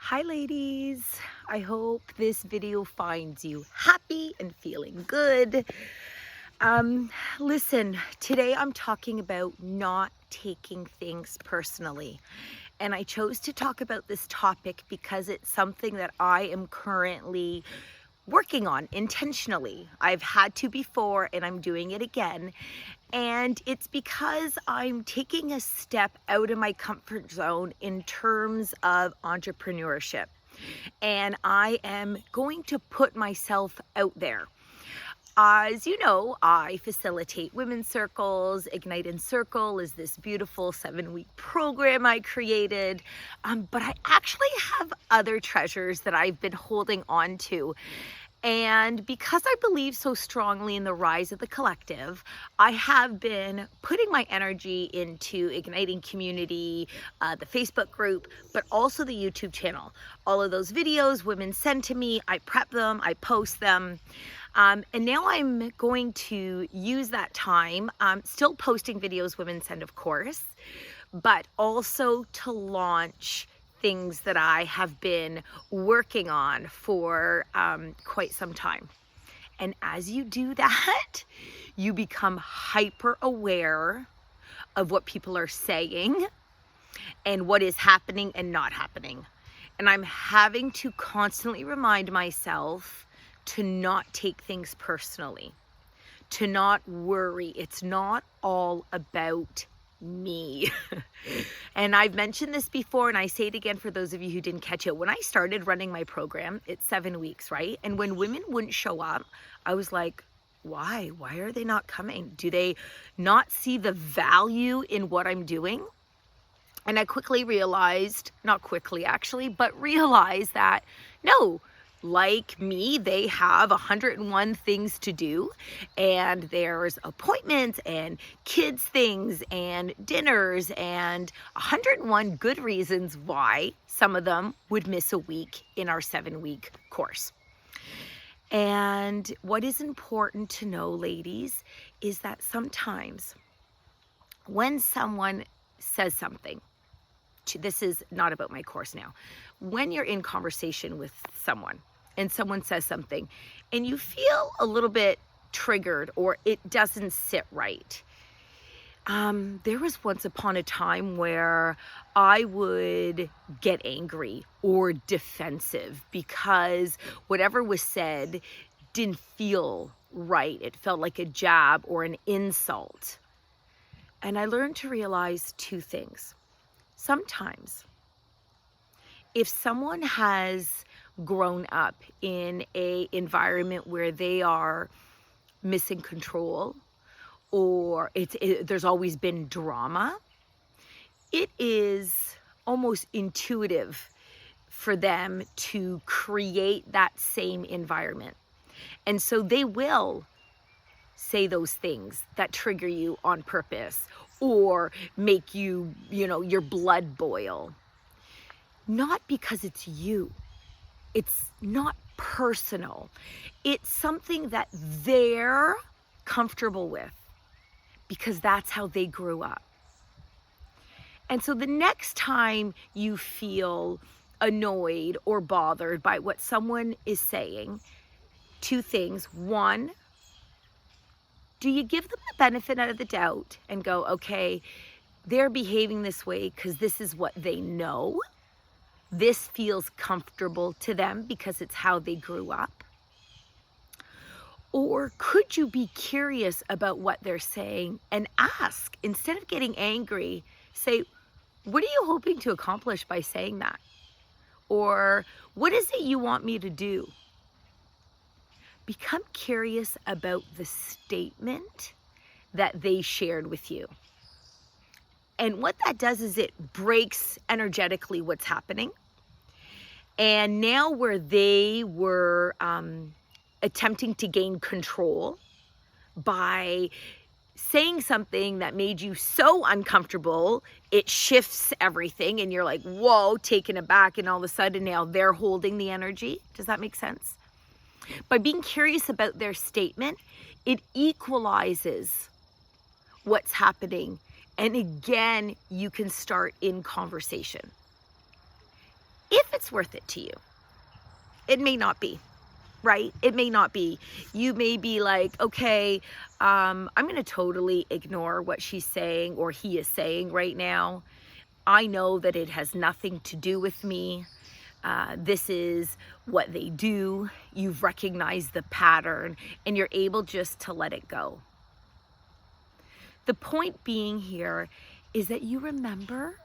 Hi ladies, I hope this video finds you happy and feeling good. Listen, today I'm talking about not taking things personally. And I chose to talk about this topic because it's something that I am currently working on intentionally. I've had to before and I'm doing it again. And it's because I'm taking a step out of my comfort zone in terms of entrepreneurship. And I am going to put myself out there. As you know, I facilitate women's circles. Ignite in Circle is this beautiful 7-week program I created. But I actually have other treasures that I've been holding on to. And because I believe so strongly in the rise of the collective, I have been putting my energy into igniting community, the Facebook group, but also the YouTube channel. All of those videos women send to me, I prep them, I post them. And now I'm going to use that time, still posting videos women send, of course, but also to launch things that I have been working on for quite some time. And as you do that, you become hyper aware of what people are saying and what is happening and not happening. And I'm having to constantly remind myself to not take things personally, to not worry. It's not all about me. And I've mentioned this before and I say it again for those of you who didn't catch it. When I started running my program, it's 7 weeks, right? And when women wouldn't show up, I was like, why? Why are they not coming? Do they not see the value in what I'm doing? And I quickly realized, not quickly actually, but realized that no, like me, they have 101 things to do, and there's appointments and kids things and dinners and 101 good reasons why some of them would miss a week in our 7-week course. And what is important to know, ladies, is that sometimes when someone says something, this is not about my course now, when you're in conversation with someone, and someone says something and you feel a little bit triggered or it doesn't sit right. There was once upon a time where I would get angry or defensive because whatever was said didn't feel right. It felt like a jab or an insult. And I learned to realize two things. Sometimes if someone has grown up in a environment where they are missing control or there's always been drama, it is almost intuitive for them to create that same environment. And so they will say those things that trigger you on purpose or make you, your blood boil. Not because it's you. It's not personal. It's something that they're comfortable with because that's how they grew up. And so the next time you feel annoyed or bothered by what someone is saying, two things. One, do you give them the benefit of the doubt and go, okay, they're behaving this way because this is what they know. This feels comfortable to them because it's how they grew up? Or could you be curious about what they're saying and ask, instead of getting angry, say, what are you hoping to accomplish by saying that? Or what is it you want me to do? Become curious about the statement that they shared with you. And what that does is it breaks energetically what's happening. And now where they were attempting to gain control by saying something that made you so uncomfortable, it shifts everything and you're like, whoa, taken aback. And all of a sudden now they're holding the energy. Does that make sense? By being curious about their statement, it equalizes what's happening. And again, you can start in conversation. if it's worth it to you. It may not be, right? It may not be. You may be like, okay, I'm going to totally ignore what she's saying or he is saying right now. I know that it has nothing to do with me. This is what they do. You've recognized the pattern and you're able just to let it go. The point being here is that you remember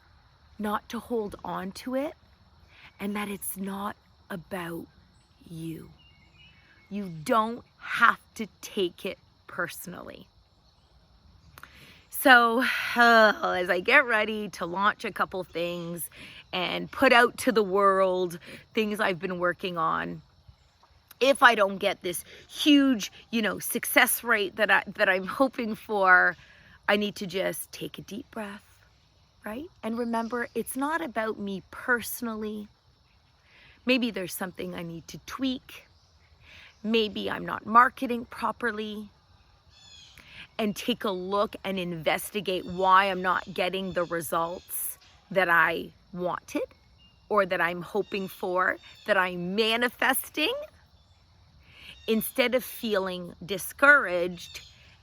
not to hold on to it and that it's not about you. You don't have to take it personally. So as I get ready to launch a couple things and put out to the world things I've been working on, if I don't get this huge, success rate that I'm hoping for, I need to just take a deep breath, right? And remember, it's not about me personally. Maybe there's something I need to tweak. Maybe I'm not marketing properly. And take a look and investigate why I'm not getting the results that I wanted or that I'm hoping for, that I'm manifesting, instead of feeling discouraged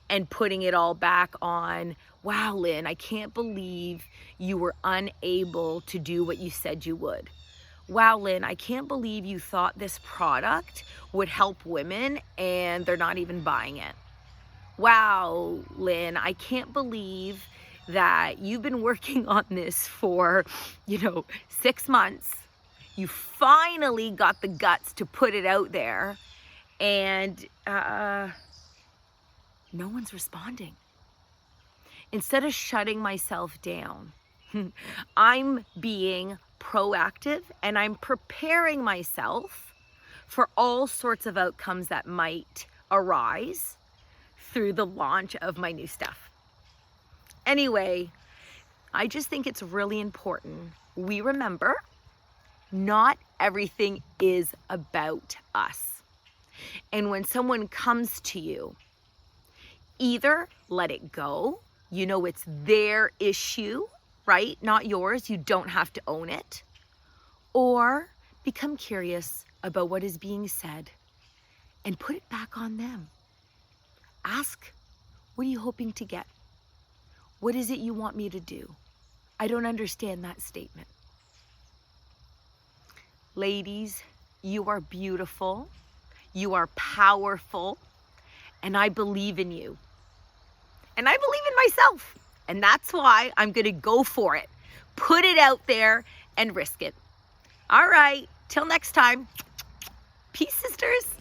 and putting it all back on, wow, Lynn, I can't believe you were unable to do what you said you would. Wow, Lynn, I can't believe you thought this product would help women and they're not even buying it. Wow, Lynn, I can't believe that you've been working on this for, 6 months. You finally got the guts to put it out there and no one's responding. Instead of shutting myself down, I'm being proactive and I'm preparing myself for all sorts of outcomes that might arise through the launch of my new stuff. Anyway, I just think it's really important we remember not everything is about us. And when someone comes to you, either let it go, it's their issue, right? Not yours. You don't have to own it. Or become curious about what is being said and put it back on them. Ask, what are you hoping to get? What is it you want me to do? I don't understand that statement. Ladies, you are beautiful. You are powerful. And I believe in you. And I believe in myself. And that's why I'm going to go for it. Put it out there and risk it. All right. Till next time. Peace, sisters.